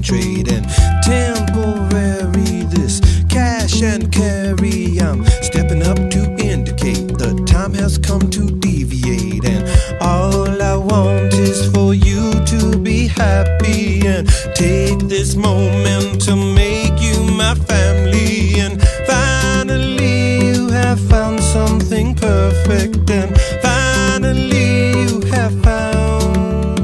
trade and temporary. This cash and carry, I'm stepping up to indicate the time has come to deviate. And all I want is for you to be happy and take this moment to make you my family. And finally you have found something perfect, and finally you have found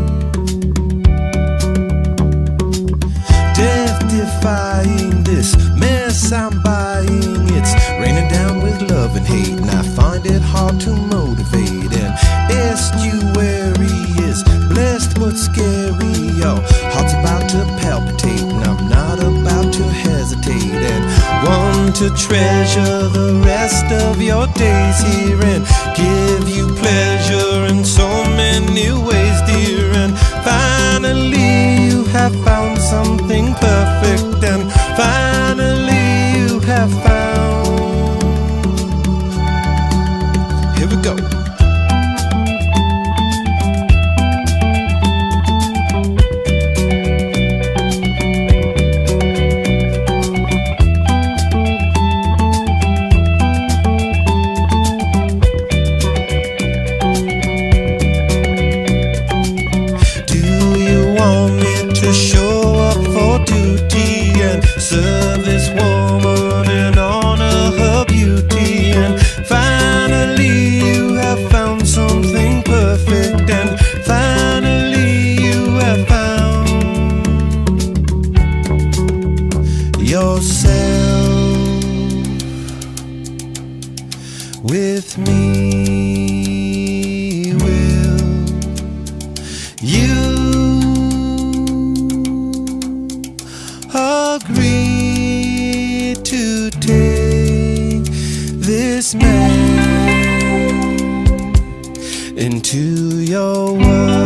death-defying this mess I'm buying. It's raining down with love and hate, and I find it hard to motivate. And estuary is blessed but scary. Your heart's about to palpitate, and I'm not about to hesitate. And want to treasure the rest of your days here and give you pleasure in so many ways, dear. And finally you have found something perfect, and finally you have found. Here we go. To show up for duty and serve this woman and honor her beauty. And finally you have found something perfect, and finally you have found yourself with me. Will you agree to take this man into your world?